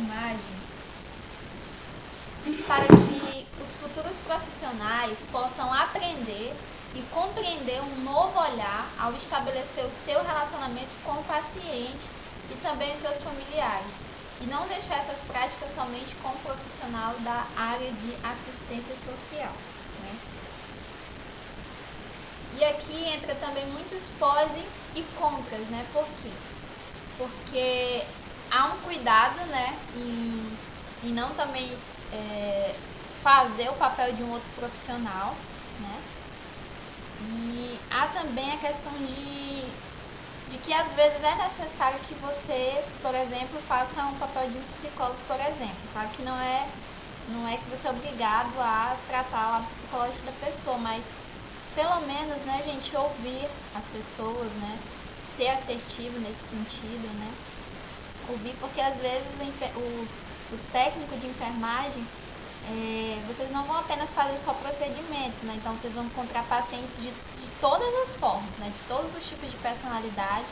enfermagem para que os futuros profissionais possam aprender e compreender um novo olhar ao estabelecer o seu relacionamento com o paciente e também os seus familiares, e não deixar essas práticas somente com o profissional da área de assistência social, né? E aqui entra também muitos pós e contras, né? Por quê? Porque há um cuidado, né, em não também fazer o papel de um outro profissional, né? E há também a questão de que às vezes é necessário que você, por exemplo, faça um papel de um psicólogo, por exemplo. Claro que não é que você é obrigado a tratar o lado psicológico da pessoa, mas pelo menos, né, gente, ouvir as pessoas, né, ser assertivo nesse sentido, né, ouvir, porque às vezes o técnico de enfermagem, vocês não vão apenas fazer só procedimentos, né, então vocês vão encontrar pacientes de todas as formas, né, de todos os tipos de personalidade,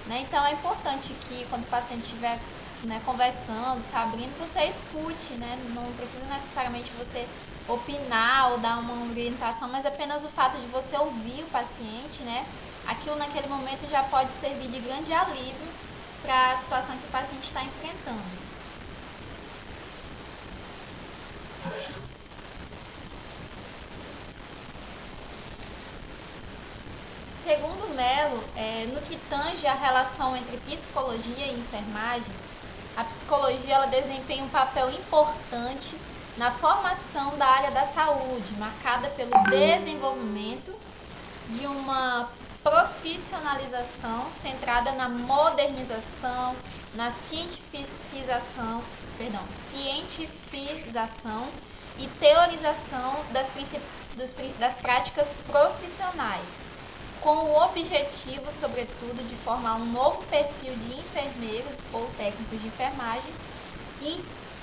né, então é importante que quando o paciente estiver, né, conversando, se abrindo, você escute, né, não precisa necessariamente você opinar ou dar uma orientação, mas apenas o fato de você ouvir o paciente, né, aquilo naquele momento já pode servir de grande alívio para a situação que o paciente está enfrentando. Segundo Mello, no que tange a relação entre psicologia e enfermagem, a psicologia ela desempenha um papel importante na formação da área da saúde, marcada pelo desenvolvimento de uma profissionalização centrada na modernização, na cientificação e teorização das práticas profissionais, com o objetivo, sobretudo, de formar um novo perfil de enfermeiros ou técnicos de enfermagem e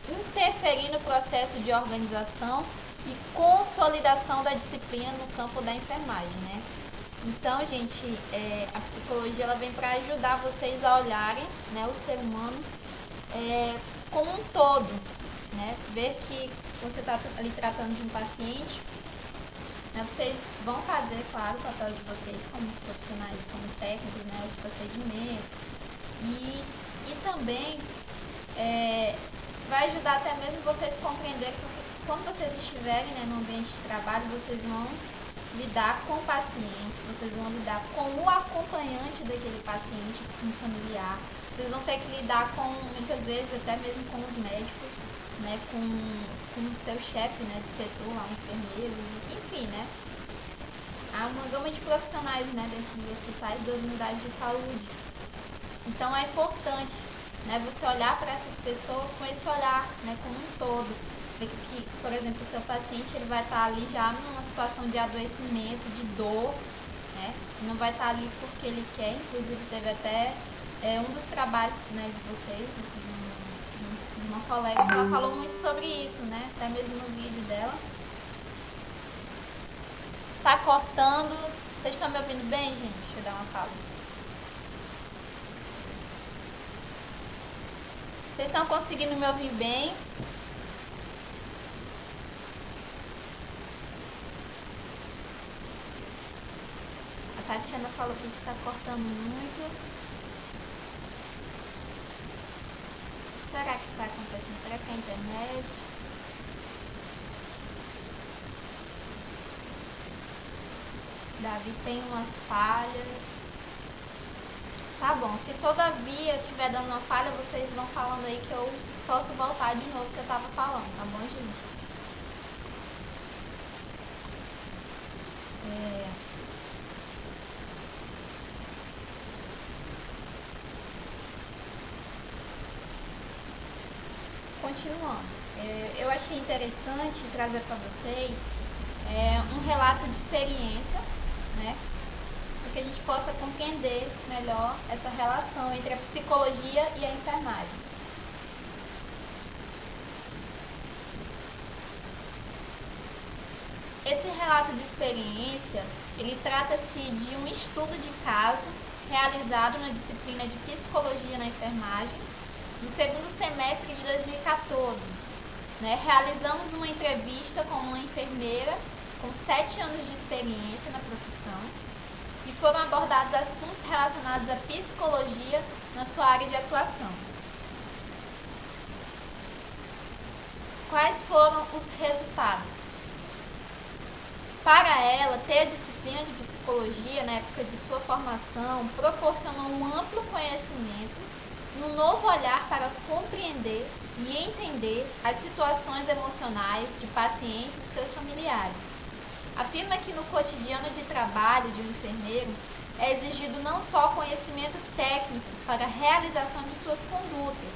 interferir no processo de organização e consolidação da disciplina no campo da enfermagem, né? Então, gente, a psicologia ela vem para ajudar vocês a olharem, né, o ser humano como um todo, né? Ver que você está ali tratando de um paciente, né? Vocês vão fazer, claro, o papel de vocês como profissionais, como técnicos, né, os procedimentos, e também vai ajudar até mesmo vocês compreenderem, porque quando vocês estiverem, né, no ambiente de trabalho, vocês vão lidar com o paciente, vocês vão lidar com o acompanhante daquele paciente, um familiar, vocês vão ter que lidar com, muitas vezes, até mesmo com os médicos, né, com o seu chefe, né, de setor, lá, um enfermeiro, enfim, né. Há uma gama de profissionais, né, dentro dos hospitais, das unidades de saúde. Então é importante, né, você olhar para essas pessoas com esse olhar, né, como um todo. Ver que, por exemplo, o seu paciente ele vai estar ali já numa situação de adoecimento, de dor, né, não vai estar ali porque ele quer. Inclusive teve até um dos trabalhos, né, de vocês, de uma colega, que ela falou muito sobre isso, né, até mesmo no vídeo dela. Tá cortando. Vocês estão me ouvindo bem, gente? Deixa eu dar uma pausa. Vocês estão conseguindo me ouvir bem? A Tatiana falou que tá cortando muito. Será que tá acontecendo? Será que é a internet? Davi tem umas falhas. Tá bom, se todavia estiver dando uma falha, vocês vão falando aí que eu posso voltar de novo que eu tava falando, tá bom, gente? Continuando, eu achei interessante trazer para vocês um relato de experiência, né, para que a gente possa compreender melhor essa relação entre a psicologia e a enfermagem. Esse relato de experiência, ele trata-se de um estudo de caso realizado na disciplina de psicologia na enfermagem, no segundo semestre de 2014. Né? Realizamos uma entrevista com uma enfermeira com 7 anos de experiência na profissão e foram abordados assuntos relacionados à psicologia na sua área de atuação. Quais foram os resultados? Para ela, ter a disciplina de psicologia na época de sua formação proporcionou um amplo conhecimento e um novo olhar para compreender e entender as situações emocionais de pacientes e seus familiares. Afirma que no cotidiano de trabalho de um enfermeiro é exigido não só conhecimento técnico para a realização de suas condutas,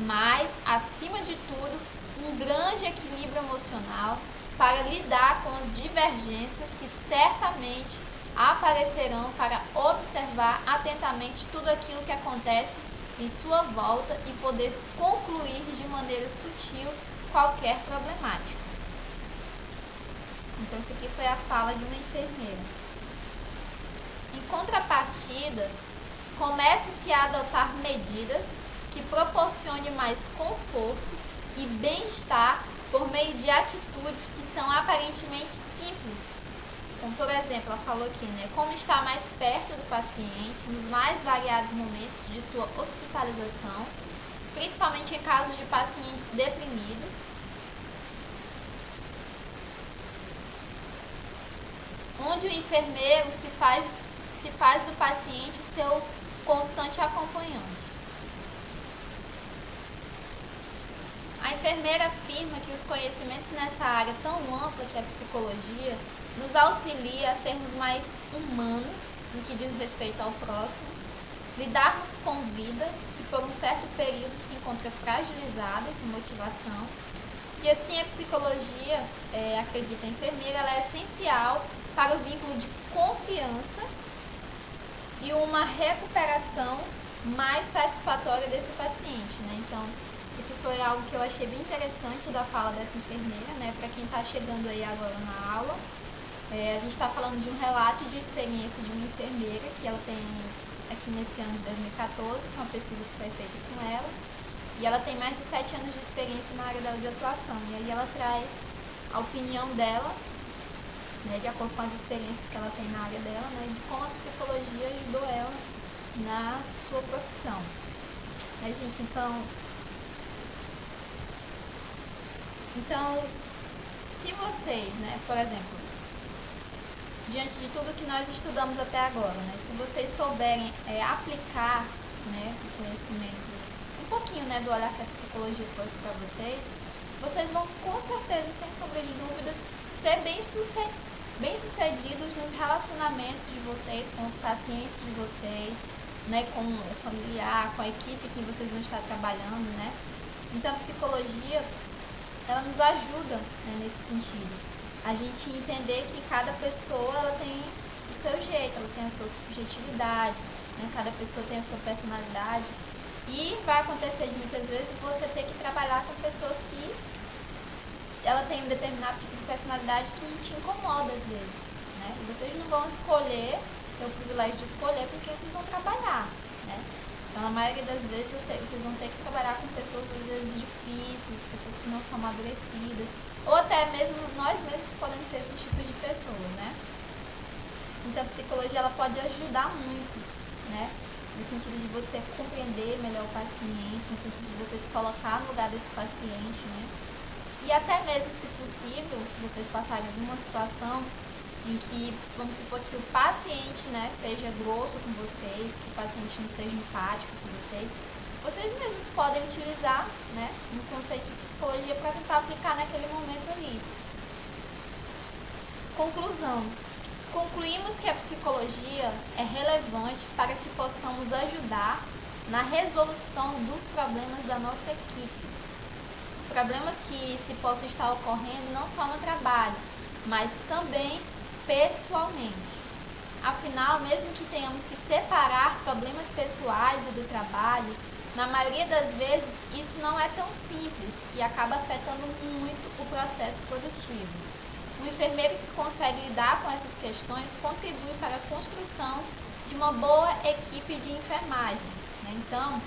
mas, acima de tudo, um grande equilíbrio emocional para lidar com as divergências que certamente aparecerão para observar atentamente tudo aquilo que acontece em sua volta e poder concluir de maneira sutil qualquer problemática. Então, isso aqui foi a fala de uma enfermeira. Em contrapartida, comece-se a adotar medidas que proporcionem mais conforto e bem-estar por meio de atitudes que são aparentemente simples. Então, por exemplo, ela falou aqui, né, como estar mais perto do paciente nos mais variados momentos de sua hospitalização, principalmente em casos de pacientes deprimidos, onde o enfermeiro se faz do paciente seu constante acompanhante. A enfermeira afirma que os conhecimentos nessa área tão ampla que é a psicologia nos auxilia a sermos mais humanos no que diz respeito ao próximo, lidarmos com vida que por um certo período se encontra fragilizada, sem motivação, e assim a psicologia, acredita a enfermeira, ela é essencial para o vínculo de confiança e uma recuperação mais satisfatória desse paciente, né? Então, isso aqui foi algo que eu achei bem interessante da fala dessa enfermeira, né? Para quem está chegando aí agora na aula, a gente está falando de um relato de experiência de uma enfermeira que ela tem aqui nesse ano de 2014, com uma pesquisa que foi feita com ela, e ela tem mais de 7 anos de experiência na área dela de atuação, e aí ela traz a opinião dela, né, de acordo com as experiências que ela tem na área dela, né, de como a psicologia ajudou ela na sua profissão. Né, gente, então, se vocês, né, por exemplo, diante de tudo que nós estudamos até agora, né, se vocês souberem aplicar, né, o conhecimento, um pouquinho, né, do olhar que a psicologia trouxe para vocês, vocês vão com certeza, sem sombra de dúvidas, ser bem-sucedidos nos relacionamentos de vocês, com os pacientes de vocês, né, com o familiar, com a equipe que vocês vão estar trabalhando, né. Então, a psicologia, ela nos ajuda, né, nesse sentido. A gente entender que cada pessoa ela tem o seu jeito, ela tem a sua subjetividade, né, cada pessoa tem a sua personalidade. E vai acontecer de muitas vezes você ter que trabalhar com pessoas que ela tem um determinado tipo de personalidade que te incomoda às vezes, né? E vocês não vão escolher, ter o privilégio de escolher com quem vocês vão trabalhar, né? Então, na maioria das vezes, vocês vão ter que trabalhar com pessoas, às vezes, difíceis, pessoas que não são amadurecidas, ou até mesmo nós mesmos podemos ser esses tipos de pessoas, né? Então, a psicologia, ela pode ajudar muito, né? No sentido de você compreender melhor o paciente, no sentido de você se colocar no lugar desse paciente, né? E até mesmo, se possível, se vocês passarem alguma situação em que, vamos supor que o paciente, né, seja grosso com vocês, que o paciente não seja empático com vocês mesmos podem utilizar, né, um conceito de psicologia para tentar aplicar naquele momento ali. Conclusão. Concluímos que a psicologia é relevante para que possamos ajudar na resolução dos problemas da nossa equipe. Problemas que se possam estar ocorrendo não só no trabalho, mas também pessoalmente. Afinal, mesmo que tenhamos que separar problemas pessoais e do trabalho, na maioria das vezes isso não é tão simples e acaba afetando muito o processo produtivo. O enfermeiro que consegue lidar com essas questões contribui para a construção de uma boa equipe de enfermagem, né? Então,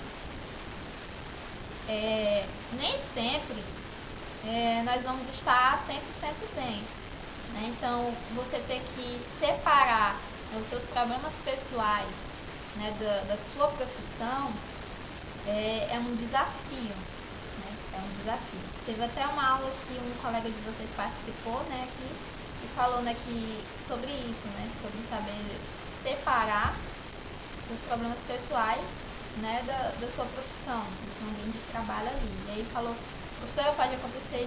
nem sempre nós vamos estar 100% bem, né? Então, você ter que separar os seus problemas pessoais, né, da sua profissão é um desafio, né? É um desafio. Teve até uma aula que um colega de vocês participou, né, aqui, e falou, né, sobre isso, né, sobre saber separar seus problemas pessoais, né, da sua profissão, do seu ambiente de trabalho ali. E aí falou, professora, pode acontecer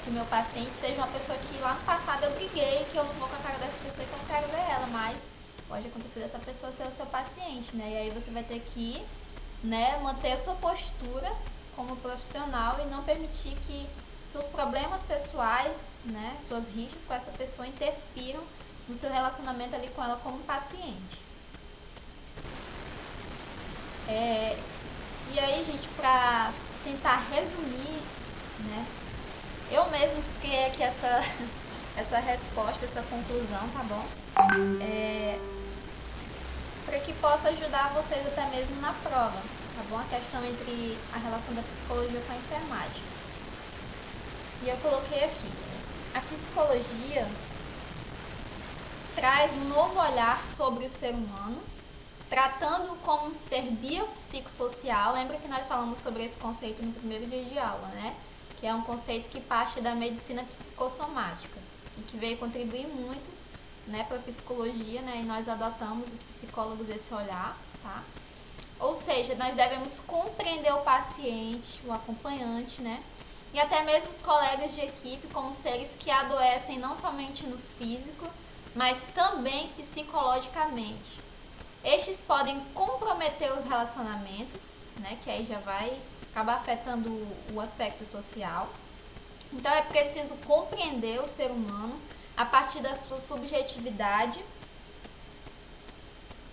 que o meu paciente seja uma pessoa que lá no passado eu briguei, que eu não vou com a cara dessa pessoa e que eu não quero ver ela, mas pode acontecer dessa pessoa ser o seu paciente, né? E aí você vai ter que, né, manter a sua postura como profissional e não permitir que seus problemas pessoais, né, suas rixas com essa pessoa interfiram no seu relacionamento ali com ela como paciente. E aí, gente, pra tentar resumir, né, eu mesmo criei aqui essa resposta, essa conclusão, tá bom? Para que possa ajudar vocês até mesmo na prova, tá bom? A questão entre a relação da psicologia com a enfermagem. E eu coloquei aqui, a psicologia traz um novo olhar sobre o ser humano, tratando-o como um ser biopsicossocial. Lembra que nós falamos sobre esse conceito no primeiro dia de aula, né? Que é um conceito que parte da medicina psicossomática e que veio contribuir muito, né, para a psicologia, né? E nós adotamos, os psicólogos, esse olhar, tá? Ou seja, nós devemos compreender o paciente, o acompanhante, né? E até mesmo os colegas de equipe como seres que adoecem não somente no físico, mas também psicologicamente. Estes podem comprometer os relacionamentos, né, que aí já vai acabar afetando o aspecto social. Então é preciso compreender o ser humano a partir da sua subjetividade,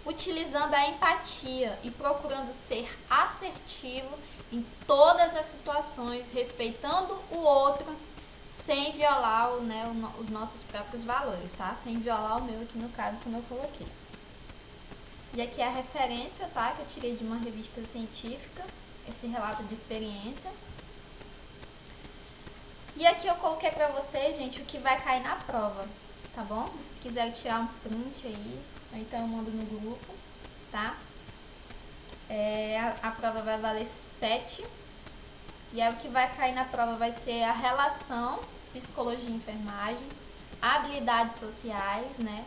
utilizando a empatia e procurando ser assertivo em todas as situações, respeitando o outro, sem violar, né, os nossos próprios valores, tá? Sem violar o meu aqui no caso, como eu coloquei. E aqui é a referência, tá? Que eu tirei de uma revista científica, esse relato de experiência. E aqui eu coloquei pra vocês, gente, o que vai cair na prova, tá bom? Se vocês quiserem tirar um print aí, ou então eu mando no grupo, tá? A prova vai valer 7. E aí o que vai cair na prova vai ser a relação psicologia e enfermagem, habilidades sociais, né?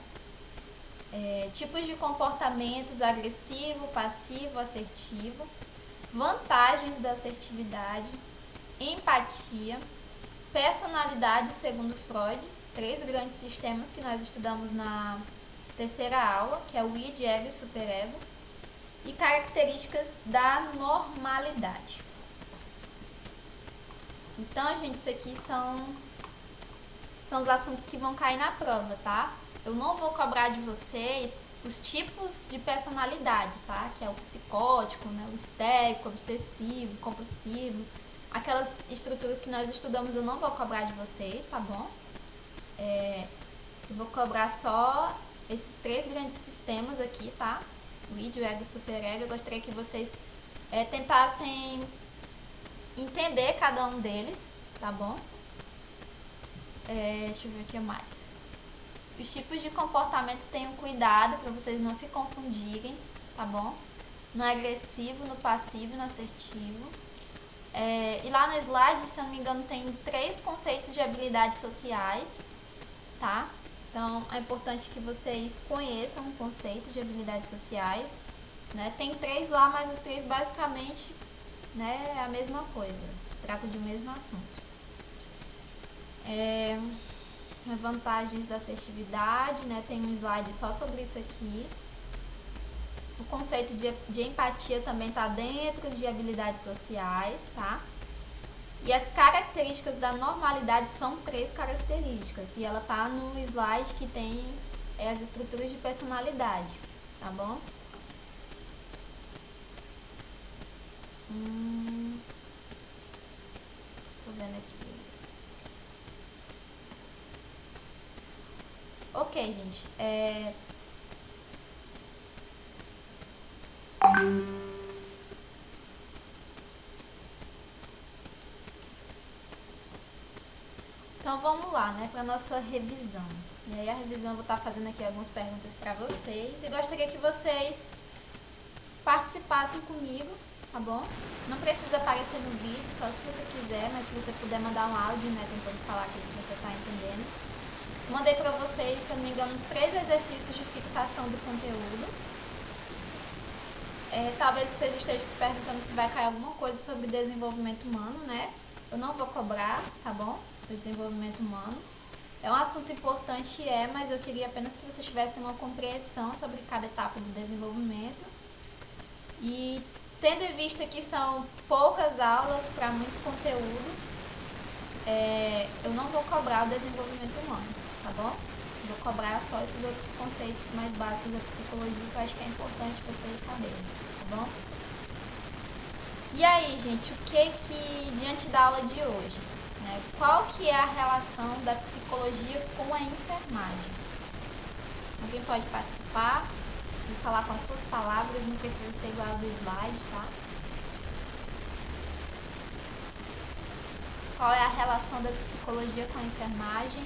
Tipos de comportamentos agressivo, passivo, assertivo, vantagens da assertividade, empatia, personalidade segundo Freud, 3 grandes sistemas que nós estudamos na terceira aula, que é o id, ego e superego, e características da normalidade. Então, gente, isso aqui são os assuntos que vão cair na prova, tá? Eu não vou cobrar de vocês os tipos de personalidade, tá? Que é o psicótico, né? O histérico, obsessivo, compulsivo. Aquelas estruturas que nós estudamos eu não vou cobrar de vocês, tá bom? Eu vou cobrar só esses 3 grandes sistemas aqui, tá? O id, o ego e o superego. Eu gostaria que vocês tentassem entender cada um deles, tá bom? Deixa eu ver o que mais. Os tipos de comportamento, tenham cuidado para vocês não se confundirem, tá bom? No agressivo, no passivo e no assertivo. E lá no slide, se eu não me engano, tem 3 conceitos de habilidades sociais, tá? Então, é importante que vocês conheçam o conceito de habilidades sociais, né? Tem 3 lá, mas os 3 basicamente, né, é a mesma coisa, se trata de um mesmo assunto. As vantagens da assertividade, né, tem um slide só sobre isso aqui. O conceito de empatia também está dentro de habilidades sociais, tá? E as características da normalidade são 3 características, e ela tá no slide que tem as estruturas de personalidade, tá bom? Tô vendo aqui. Ok, gente. Então vamos lá, né, para nossa revisão. E aí a revisão eu vou estar fazendo aqui algumas perguntas para vocês e gostaria que vocês participassem comigo, tá bom? Não precisa aparecer no vídeo, só se você quiser, mas se você puder mandar um áudio, né, tentando falar aquilo que você está entendendo. Mandei para vocês, se eu não me engano, uns 3 exercícios de fixação do conteúdo. Talvez vocês estejam se perguntando se vai cair alguma coisa sobre desenvolvimento humano, né? Eu não vou cobrar, tá bom? O desenvolvimento humano. É um assunto importante, mas eu queria apenas que vocês tivessem uma compreensão sobre cada etapa do desenvolvimento. E tendo em vista que são poucas aulas para muito conteúdo, eu não vou cobrar o desenvolvimento humano, tá bom? Vou cobrar só esses outros conceitos mais básicos da psicologia que eu acho que é importante vocês saberem, tá bom? E aí, gente, diante da aula de hoje, né, qual que é a relação da psicologia com a enfermagem? Alguém pode participar e falar com as suas palavras, não precisa ser igual ao do slide, tá? Qual é a relação da psicologia com a enfermagem?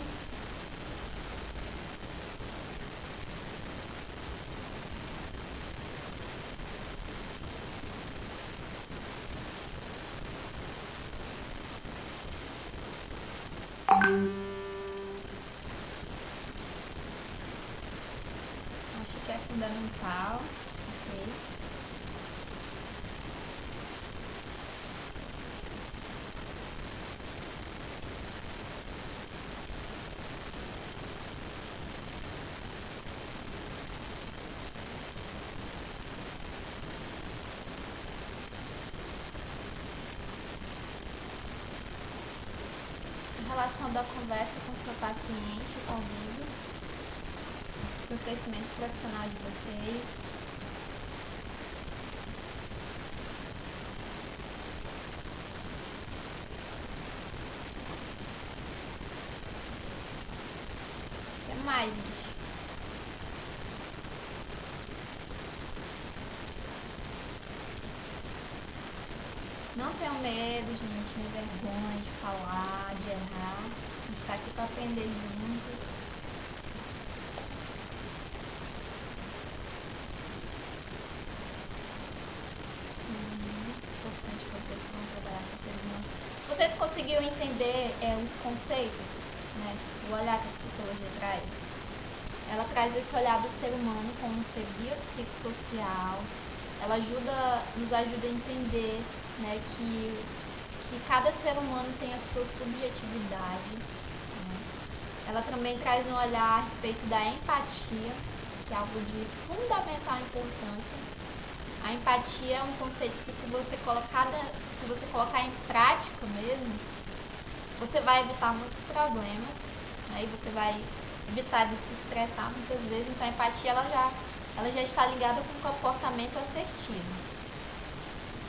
Acho que é fundamental, ok? A relação da conversa com seu paciente, convido, para o crescimento profissional de vocês. O que mais, gente? Não tenham medo, gente, nem vergonha de falar, de errar. A gente está aqui para aprender juntos. Importante que vocês vão trabalhar com seres humanos. Vocês conseguiram entender os conceitos, né? O olhar que a psicologia traz? Ela traz esse olhar do ser humano como um ser biopsicossocial. Ela nos ajuda a entender, né, que cada ser humano tem a sua subjetividade. Né? Ela também traz um olhar a respeito da empatia, que é algo de fundamental importância. A empatia é um conceito que se você colocar em prática mesmo, você vai evitar muitos problemas, né? E você vai evitar de se estressar muitas vezes. Então a empatia ela já está ligada com o comportamento assertivo.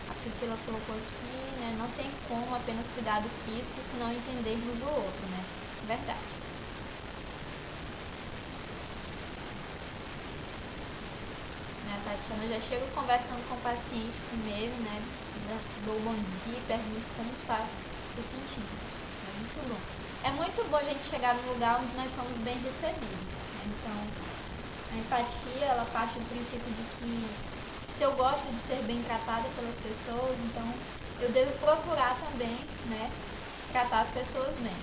A Priscila colocou aqui, né? Não tem como apenas cuidar do físico se não entendermos o outro, né? Verdade. A Tatiana já chega conversando com o paciente primeiro, né? Dou bom dia, pergunto como está se sentindo. É muito bom. É muito bom a gente chegar num lugar onde nós somos bem recebidos. Né? Então, a empatia, ela parte do princípio de que se eu gosto de ser bem tratada pelas pessoas, então eu devo procurar também, né, tratar as pessoas bem.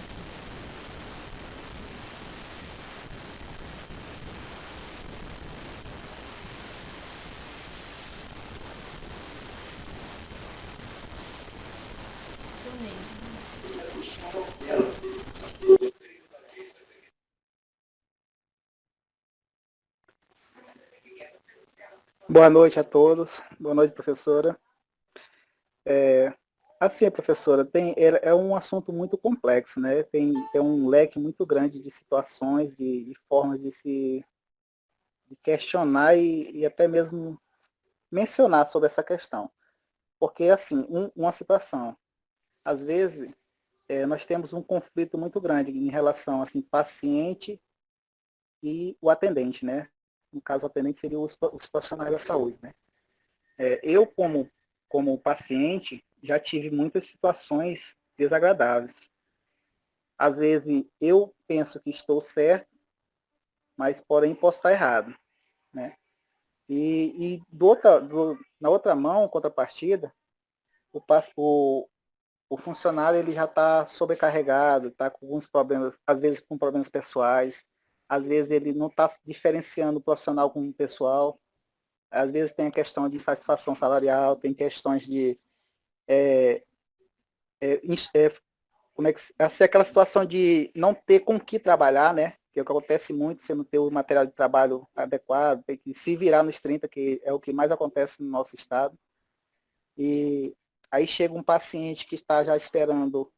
Isso mesmo. Boa noite a todos. Boa noite, professora. Assim, professora, é um assunto muito complexo, né? Tem um leque muito grande de situações, de formas de questionar e até mesmo mencionar sobre essa questão. Porque, assim, uma situação, às vezes, nós temos um conflito muito grande em relação, assim, paciente e o atendente, né? No caso, o atendente seria os profissionais da saúde, né? Eu, como paciente, já tive muitas situações desagradáveis. às vezes eu penso que estou certo, mas porém posso estar errado, né? E na outra mão, contrapartida, o, o, o funcionário ele já está sobrecarregado, está com alguns problemas, às vezes com problemas pessoais, às vezes ele não está diferenciando o profissional com o pessoal, às vezes tem a questão de insatisfação salarial, tem questões de é, é, como é que assim, aquela situação de não ter com que trabalhar, né? Que é o que acontece muito, você não ter o material de trabalho adequado, tem que se virar nos 30, que é o que mais acontece no nosso estado. E aí chega um paciente que está já esperando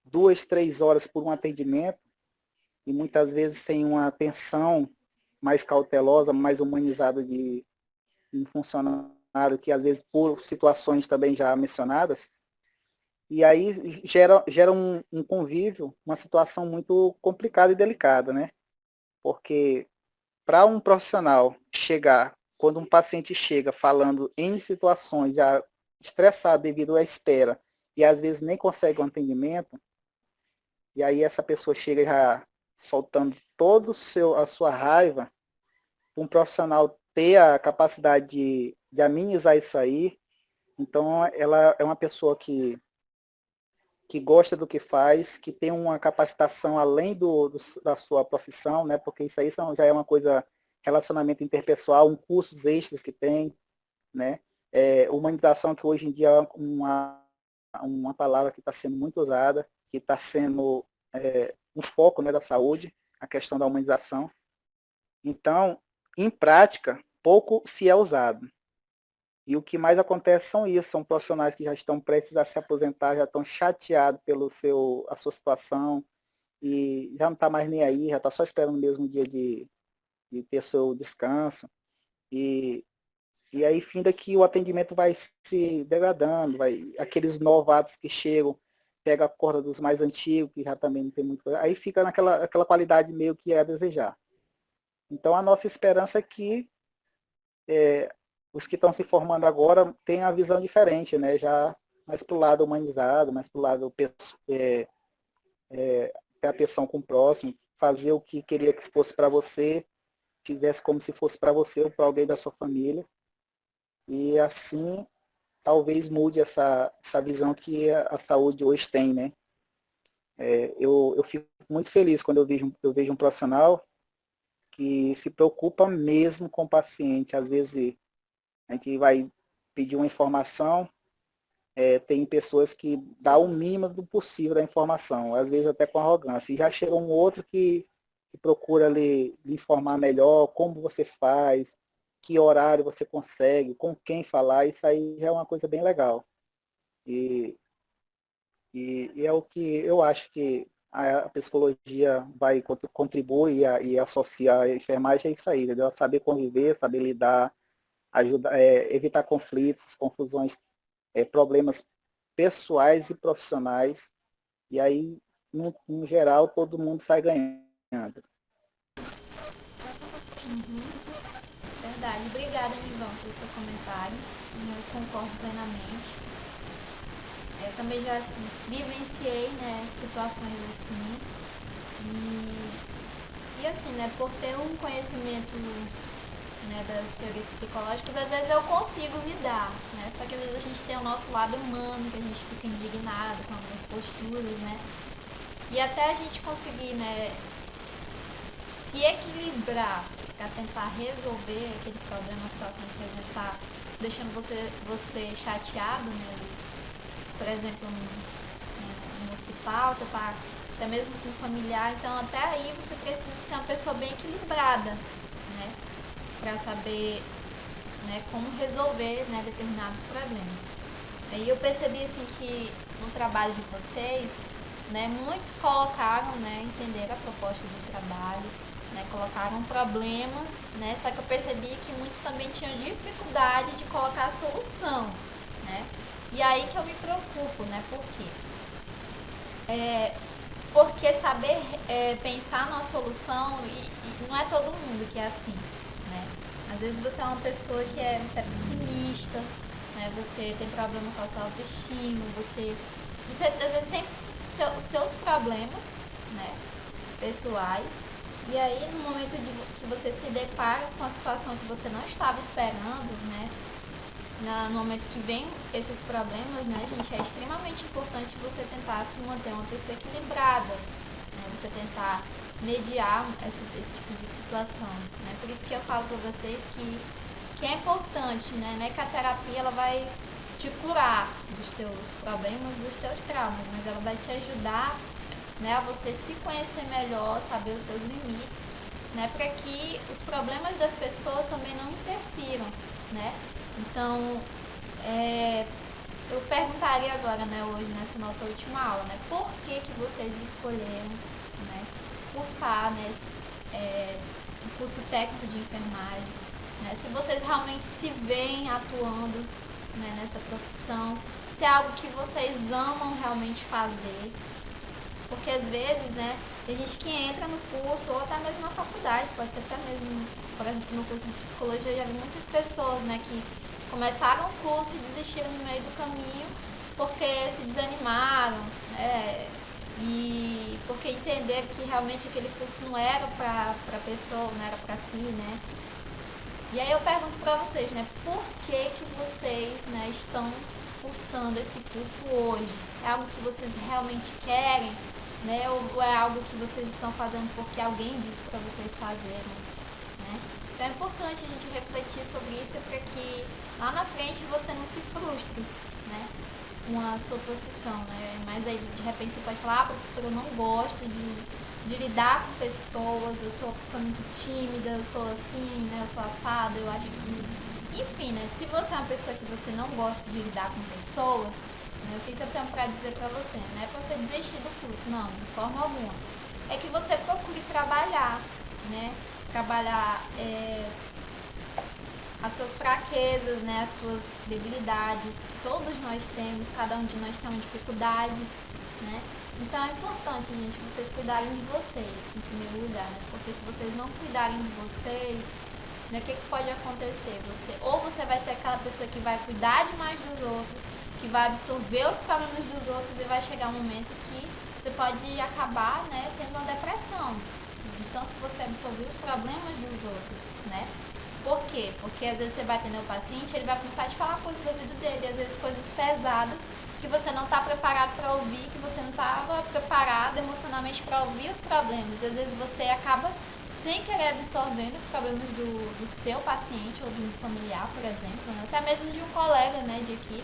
2, 3 horas por um atendimento e muitas vezes sem uma atenção mais cautelosa, mais humanizada de um funcionário que às vezes por situações também já mencionadas, e aí gera um convívio, uma situação muito complicada e delicada, né? Porque para um profissional chegar, quando um paciente chega falando em situações já estressado devido à espera, e às vezes nem consegue um atendimento, e aí essa pessoa chega já soltando todo a sua raiva, um profissional ter a capacidade de amenizar isso aí, então ela é uma pessoa que gosta do que faz, que tem uma capacitação além da sua profissão, né? Porque isso aí já é uma coisa, relacionamento interpessoal, um cursos extras que tem, né? Humanização, que hoje em dia é uma palavra que está sendo muito usada, que está sendo um foco, né, da saúde, a questão da humanização. Então, em prática, pouco se é usado. E o que mais acontece são isso, são profissionais que já estão prestes a se aposentar, já estão chateados pela sua situação e já não está mais nem aí, já está só esperando o mesmo dia de ter seu descanso. E, e aí finda que o atendimento vai se degradando, aqueles novatos que chegam, pega a corda dos mais antigos, que já também não tem muito coisa, aí fica aquela qualidade meio que é a desejar. Então a nossa esperança é que os que estão se formando agora têm a visão diferente, né? Já mais para o lado humanizado, mais para o lado ter atenção com o próximo, fazer o que queria que fosse para você, fizesse como se fosse para você ou para alguém da sua família. E assim, talvez mude essa visão que a saúde hoje tem, né? Eu fico muito feliz quando eu vejo um profissional que se preocupa mesmo com o paciente. Às vezes a gente vai pedir uma informação, tem pessoas que dá o mínimo do possível da informação, às vezes até com arrogância. E já chega um outro que procura lhe informar melhor como você faz, que horário você consegue, com quem falar, isso aí já é uma coisa bem legal. E, e é o que eu acho que a psicologia vai contribuir e associar a enfermagem é isso aí, entendeu? Saber conviver, saber lidar, evitar conflitos, confusões, problemas pessoais e profissionais, e aí, no geral, todo mundo sai ganhando. Verdade. Obrigada, Mivão, pelo seu comentário. Eu concordo plenamente. Eu também já vivenciei, né, situações assim. E assim, né, por ter um conhecimento, né, das teorias psicológicas, às vezes eu consigo lidar, né? Só que às vezes a gente tem o nosso lado humano, que a gente fica indignado com algumas posturas, né? E até a gente conseguir, né, se equilibrar para tentar resolver aquele problema, a situação que às vezes está deixando você chateado, né? Por exemplo, no hospital, você está até mesmo com um familiar, então até aí você precisa ser uma pessoa bem equilibrada, né? Para saber, né, como resolver, né, determinados problemas. Aí eu percebi assim que no trabalho de vocês, né, muitos colocaram, né, entenderam a proposta do trabalho, né, colocaram problemas, né, só que eu percebi que muitos também tinham dificuldade de colocar a solução, né? E aí que eu me preocupo, né? Por quê? Porque saber pensar numa solução, e não é todo mundo que é assim, né? Às vezes você é uma pessoa você é pessimista, né? Você tem problema com a sua autoestima, você às vezes tem os seus problemas, né, pessoais. E aí, no momento que você se depara com a situação que você não estava esperando, né, no momento que vem esses problemas, né, gente, é extremamente importante você tentar se manter uma pessoa equilibrada, né, você tentar mediar esse tipo de situação, né, por isso que eu falo para vocês que é importante, né, que a terapia ela vai te curar dos teus problemas, dos teus traumas, mas ela vai te ajudar, né, a você se conhecer melhor, saber os seus limites, né, para que os problemas das pessoas também não interfiram, né. Então, eu perguntaria agora, né, hoje nessa nossa última aula, né, por que vocês escolheram, né, cursar, né, um curso técnico de enfermagem, né, se vocês realmente se veem atuando, né, nessa profissão, se é algo que vocês amam realmente fazer, porque às vezes, né, tem gente que entra no curso ou até mesmo na faculdade, pode ser até mesmo, por exemplo, no curso de psicologia, eu já vi muitas pessoas, né, que começaram o curso e desistiram no meio do caminho porque se desanimaram, né, e porque entenderam que realmente aquele curso não era para a pessoa, não era para si, né. E aí eu pergunto para vocês, né, por que vocês, né, estão cursando esse curso hoje? É algo que vocês realmente querem, né, ou é algo que vocês estão fazendo porque alguém disse para vocês fazerem, né? Então é importante a gente refletir sobre isso para que lá na frente você não se frustre, né, com a sua profissão, né? Mas aí de repente você pode falar, professora, eu não gosto de lidar com pessoas, eu sou uma pessoa muito tímida, eu sou assim, né, eu sou assada, eu acho que... Enfim, né, se você é uma pessoa que você não gosta de lidar com pessoas, né, o que eu tenho para dizer para você? Não é para você desistir do curso, não, de forma alguma. É que você procure trabalhar, né, trabalhar as suas fraquezas, né, as suas debilidades, todos nós temos, cada um de nós tem uma dificuldade, né? Então é importante, gente, vocês cuidarem de vocês, em primeiro lugar, né? Porque se vocês não cuidarem de vocês, né, o que pode acontecer? Ou você vai ser aquela pessoa que vai cuidar demais dos outros, que vai absorver os problemas dos outros e vai chegar um momento que você pode acabar, né, tendo uma depressão, de tanto que você absorver os problemas dos outros, né? Por quê? Porque às vezes você vai atender o paciente, ele vai começar a te falar coisas da vida dele, às vezes coisas pesadas, que você não está preparado para ouvir, que você não estava preparado emocionalmente para ouvir os problemas. Às vezes você acaba sem querer absorvendo os problemas do seu paciente ou de um familiar, por exemplo, né? Até mesmo de um colega, né, de equipe.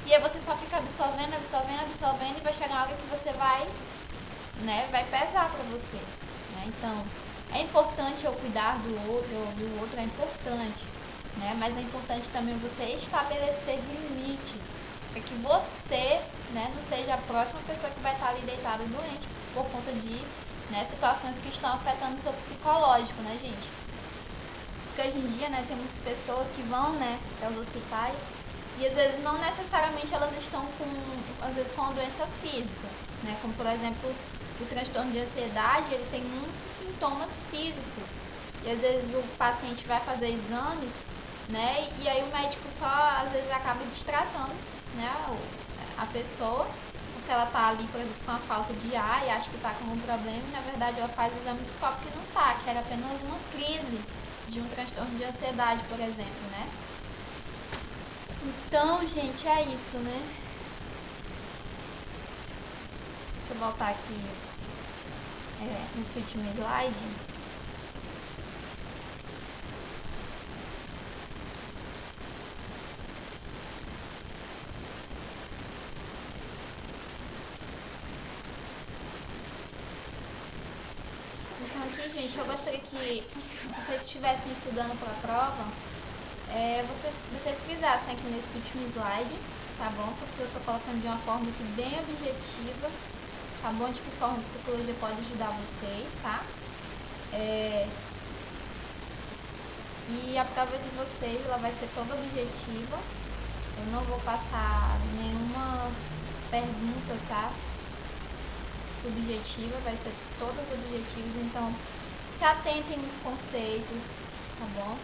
E aí você só fica absorvendo e vai chegar uma hora que você vai, né, vai pesar para você, né? Então, é importante eu cuidar do outro, eu ouvir o outro, é importante, né? Mas é importante também você estabelecer limites para que você, né, não seja a próxima pessoa que vai estar ali deitada doente por conta de, né, situações que estão afetando o seu psicológico, né, gente? Porque hoje em dia, né, tem muitas pessoas que vão, né, para os hospitais e às vezes não necessariamente elas estão às vezes com uma doença física, né, como por exemplo o transtorno de ansiedade, ele tem muitos sintomas físicos e às vezes o paciente vai fazer exames, né, e aí o médico só às vezes acaba destratando, né, a pessoa, porque ela tá ali, por exemplo, com a falta de ar e acha que tá com algum problema e na verdade ela faz o exame e descobre que não tá, que era apenas uma crise de um transtorno de ansiedade, por exemplo, né. Então, gente, é isso, né. Deixa eu voltar aqui nesse último slide. Então aqui, gente, eu gostaria que vocês estivessem estudando para a prova, vocês fizessem aqui nesse último slide, tá bom? Porque eu tô colocando de uma forma aqui bem objetiva, tá bom? De que forma a psicologia pode ajudar vocês, tá? E a prova de vocês, ela vai ser toda objetiva. Eu não vou passar nenhuma pergunta, tá? Subjetiva, vai ser todas objetivas. Então, se atentem nos conceitos, tá bom?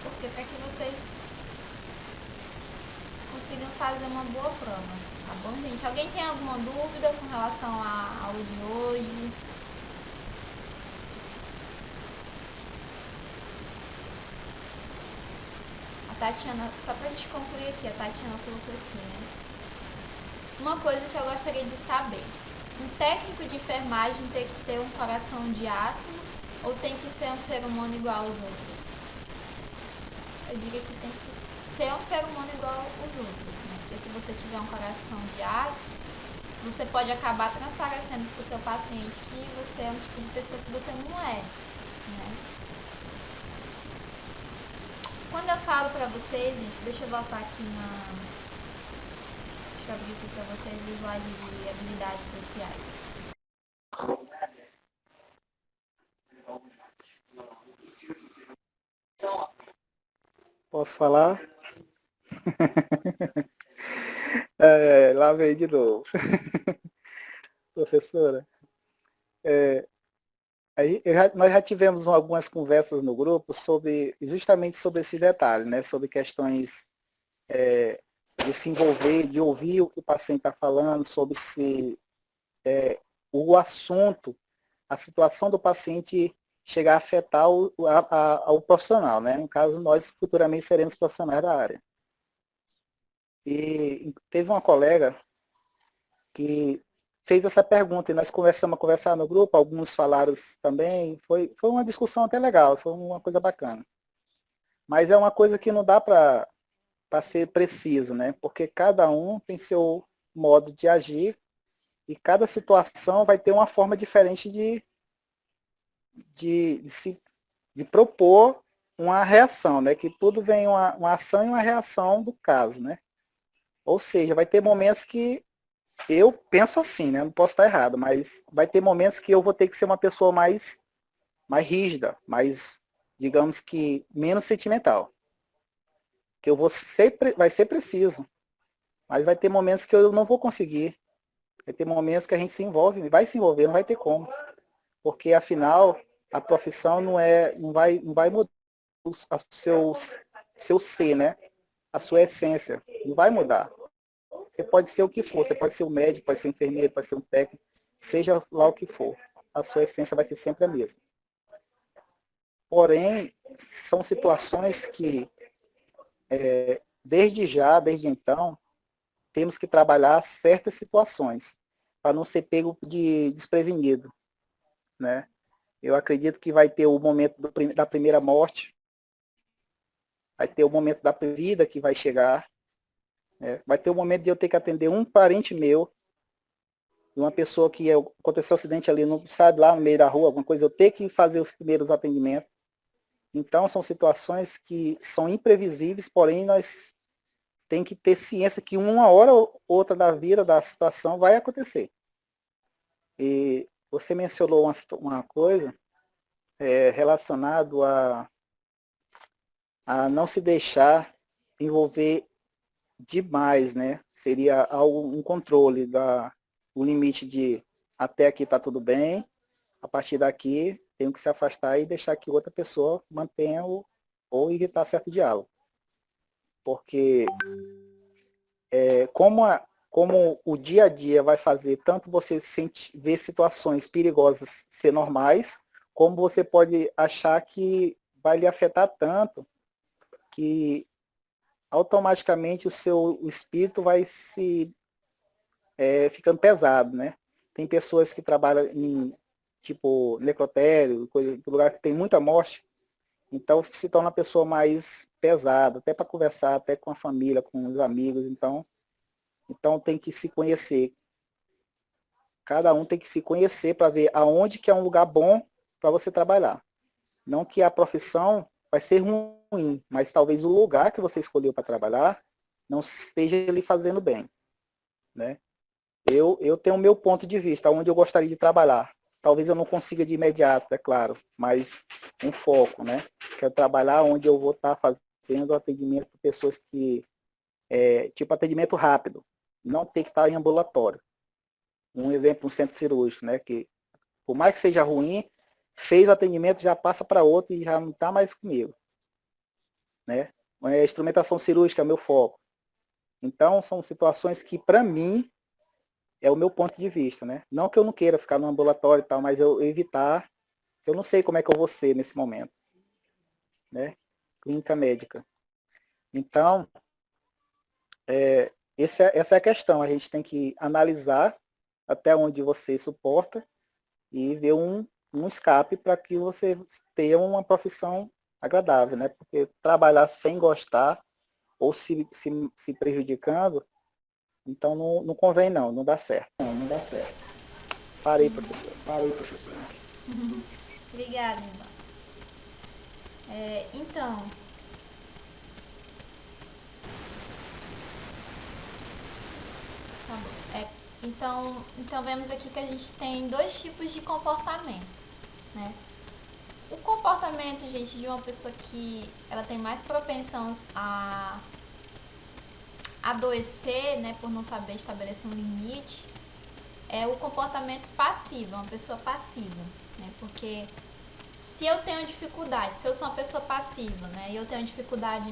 Porque para que vocês consigam fazer uma boa prova, tá bom, gente? gente. Alguém tem alguma dúvida com relação à aula de hoje? A Tatiana, só pra gente concluir aqui, a Tatiana colocou aqui, né? Uma coisa que eu gostaria de saber. Um técnico de enfermagem tem que ter um coração de aço ou tem que ser um ser humano igual aos outros? Eu diria que tem que ser um ser humano igual aos outros, né? Porque se você tiver um coração de aço, você pode acabar transparecendo para o seu paciente que você é um tipo de pessoa que você não é, né? Quando eu falo para vocês, gente, deixa eu voltar aqui deixa eu abrir aqui para vocês o slide de habilidades sociais. Posso falar? Lá vem de novo. Professora, nós já tivemos algumas conversas no grupo justamente sobre esse detalhe, né? Sobre questões de se envolver, de ouvir o que o paciente está falando, sobre se o assunto, a situação do paciente chegar a afetar o profissional, né? No caso, nós futuramente seremos profissionais da área. E teve uma colega que fez essa pergunta e nós começamos a conversar no grupo, alguns falaram também, foi uma discussão até legal, foi uma coisa bacana. Mas é uma coisa que não dá para ser preciso, né? Porque cada um tem seu modo de agir e cada situação vai ter uma forma diferente de propor uma reação, né? Que tudo vem uma ação e uma reação do caso, né? Ou seja, vai ter momentos que eu penso assim, né? Não posso estar errado, mas vai ter momentos que eu vou ter que ser uma pessoa mais rígida, mais, digamos que, menos sentimental. Que eu vai ser preciso, mas vai ter momentos que eu não vou conseguir. Vai ter momentos que a gente se envolve, vai se envolver, não vai ter como. Porque, afinal, a profissão não vai mudar o seu ser, né? A sua essência. Não vai mudar. Você pode ser o que for, você pode ser um médico, pode ser um enfermeiro, pode ser um técnico, seja lá o que for. A sua essência vai ser sempre a mesma. Porém, são situações que, desde então, temos que trabalhar certas situações, para não ser pego de desprevenido, né? Eu acredito que vai ter o momento da primeira morte, vai ter o momento da vida que vai chegar, né? Vai ter o momento de eu ter que atender um parente meu, de uma pessoa que aconteceu um acidente ali, não sabe, lá no meio da rua, alguma coisa, eu ter que fazer os primeiros atendimentos. Então, são situações que são imprevisíveis, porém, nós tem que ter ciência que uma hora ou outra da vida, da situação, vai acontecer. E você mencionou uma coisa relacionado a não se deixar envolver demais, né? Seria um controle o limite de até aqui está tudo bem, a partir daqui tenho que se afastar e deixar que outra pessoa mantenha ou evitar certo diálogo. Porque como o dia a dia vai fazer tanto você ver situações perigosas ser normais, como você pode achar que vai lhe afetar tanto que automaticamente o espírito vai se ficando pesado, né? Tem pessoas que trabalham em tipo necrotério, lugar que tem muita morte, então se torna uma pessoa mais pesada, até para conversar, até com a família, com os amigos, então tem que se conhecer. Cada um tem que se conhecer para ver aonde que é um lugar bom para você trabalhar. Não que a profissão vai ser ruim, mas talvez o lugar que você escolheu para trabalhar não esteja lhe fazendo bem, né? Eu tenho o meu ponto de vista, onde eu gostaria de trabalhar. Talvez eu não consiga de imediato, é claro, mas um foco, né? Quero trabalhar onde eu vou estar fazendo atendimento para pessoas que, tipo atendimento rápido, não ter que estar em ambulatório. Um exemplo, um centro cirúrgico, né? Que por mais que seja ruim, fez o atendimento, já passa para outro e já não está mais comigo, né? Instrumentação cirúrgica é meu foco. Então, são situações que, para mim, É o meu ponto de vista, né? Não que eu não queira ficar no ambulatório e tal, mas eu evitar, eu não sei como é que eu vou ser nesse momento, né? Clínica médica. Então, essa é a questão. A gente tem que analisar até onde você suporta e ver um escape para que você tenha uma profissão agradável, né? Porque trabalhar sem gostar ou se prejudicando, então não convém não dá certo. Não dá certo. Parei, professor. Parei, professor. Obrigada, Ivan. Então, tá bom. Então vemos aqui que a gente tem dois tipos de comportamento, né? O comportamento, gente, de uma pessoa que ela tem mais propensão a adoecer, né, por não saber estabelecer um limite, é o comportamento passivo, uma pessoa passiva, né? Porque se eu tenho dificuldade, se eu sou uma pessoa passiva, né, e eu tenho dificuldade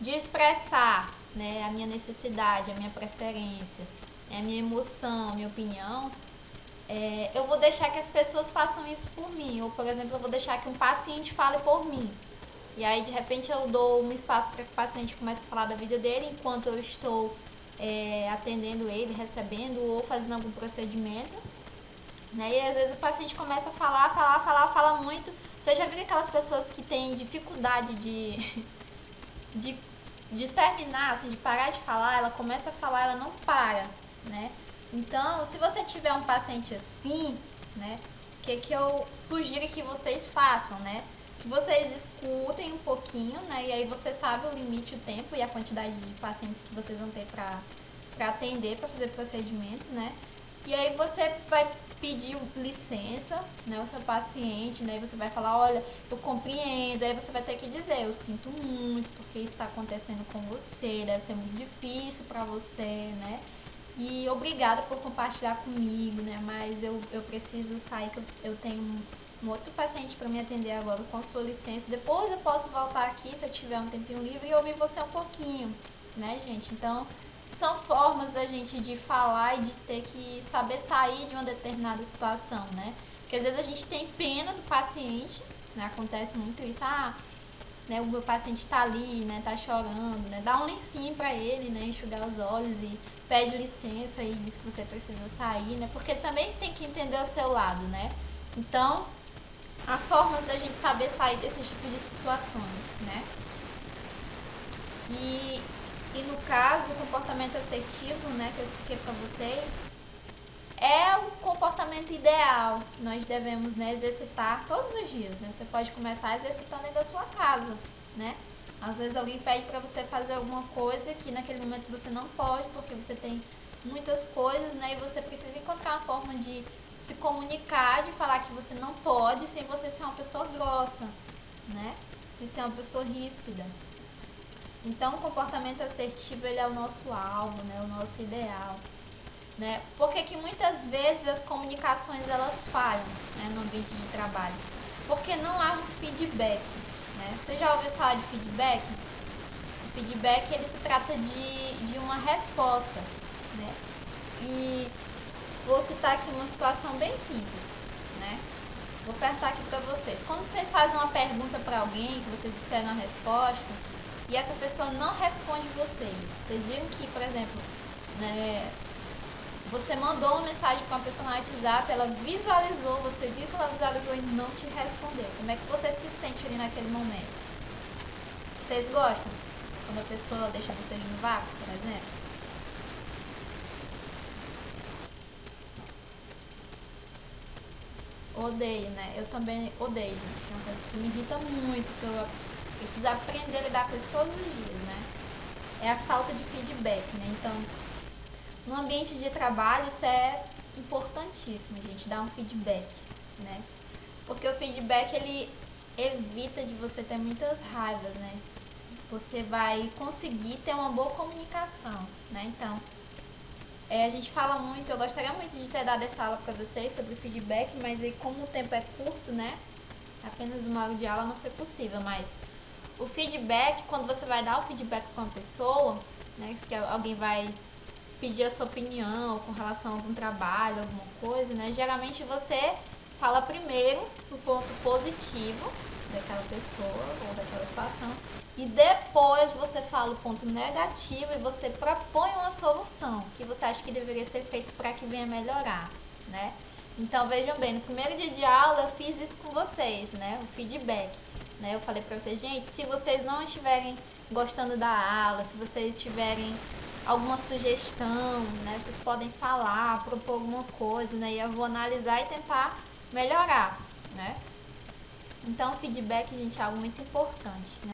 de expressar, né, a minha necessidade, a minha preferência, a minha emoção, a minha opinião, eu vou deixar que as pessoas façam isso por mim. Ou, por exemplo, eu vou deixar que um paciente fale por mim. E aí, de repente, eu dou um espaço para que o paciente comece a falar da vida dele enquanto eu estou atendendo ele, recebendo ou fazendo algum procedimento. Né? E às vezes o paciente começa a fala muito. Você já viu aquelas pessoas que têm dificuldade de terminar, assim, de parar de falar, ela começa a falar, ela não para, né? Então, se você tiver um paciente assim, né, o que eu sugiro que vocês façam, né? Que vocês escutem um pouquinho, né? E aí você sabe o limite, o tempo e a quantidade de pacientes que vocês vão ter para atender, para fazer procedimentos, né? E aí você vai pedir licença, né, ao seu paciente, né, e você vai falar, olha, eu compreendo, aí você vai ter que dizer, eu sinto muito porque isso está acontecendo com você, deve ser muito difícil para você, né, e obrigada por compartilhar comigo, né, mas eu preciso sair, que eu tenho um outro paciente para me atender agora, com sua licença, depois eu posso voltar aqui se eu tiver um tempinho livre e ouvir você um pouquinho, né, gente, então são formas da gente de falar e de ter que saber sair de uma determinada situação, né? Porque às vezes a gente tem pena do paciente, né? Acontece muito isso, né? O meu paciente tá ali, né? Tá chorando, né? Dá um lencinho pra ele, né? Enxugar os olhos e pede licença e diz que você precisa sair, né? Porque também tem que entender o seu lado, né? Então, há formas da gente saber sair desse tipo de situações, né? E no caso, o comportamento assertivo, né, que eu expliquei para vocês, é o comportamento ideal que nós devemos, né, exercitar todos os dias, né? Você pode começar exercitando dentro da sua casa, né? Às vezes alguém pede para você fazer alguma coisa que naquele momento você não pode, porque você tem muitas coisas, né? E você precisa encontrar uma forma de se comunicar, de falar que você não pode, sem você ser uma pessoa grossa, né? Sem ser uma pessoa ríspida. Então, o comportamento assertivo, ele é o nosso alvo, né? O nosso ideal, né? Porque que muitas vezes as comunicações, elas falham, né? No ambiente de trabalho. Porque não há um feedback, né? Você já ouviu falar de feedback? O feedback, ele se trata de uma resposta, né? E vou citar aqui uma situação bem simples, né? Vou perguntar aqui para vocês. Quando vocês fazem uma pergunta para alguém, que vocês esperam uma resposta, e essa pessoa não responde vocês viram que, por exemplo, né, você mandou uma mensagem para uma pessoa no WhatsApp, ela visualizou, você viu que ela visualizou e não te respondeu. Como é que você se sente ali naquele momento? Vocês gostam? Quando a pessoa deixa vocês no vácuo, por exemplo? Odeio, né? Eu também odeio, gente. É uma coisa que me irrita muito, que eu preciso aprender a lidar com isso todos os dias, né? É a falta de feedback, né? Então, no ambiente de trabalho, isso é importantíssimo, gente, dar um feedback, né? Porque o feedback, ele evita de você ter muitas raivas, né? Você vai conseguir ter uma boa comunicação, né? Então, a gente fala muito, eu gostaria muito de ter dado essa aula para vocês sobre feedback, mas aí como o tempo é curto, né? Apenas uma hora de aula não foi possível, mas o feedback, quando você vai dar o feedback para uma pessoa, né? Que alguém vai pedir a sua opinião com relação a algum trabalho, alguma coisa, né? Geralmente você fala primeiro o ponto positivo daquela pessoa ou daquela situação e depois você fala o ponto negativo e você propõe uma solução que você acha que deveria ser feito para que venha melhorar, né? Então vejam bem, no primeiro dia de aula eu fiz isso com vocês, né? O feedback, né? Eu falei para vocês, gente, se vocês não estiverem gostando da aula, se vocês tiverem alguma sugestão, né? Vocês podem falar, propor alguma coisa, né? E eu vou analisar e tentar melhorar, né? Então o feedback, gente, é algo muito importante, né?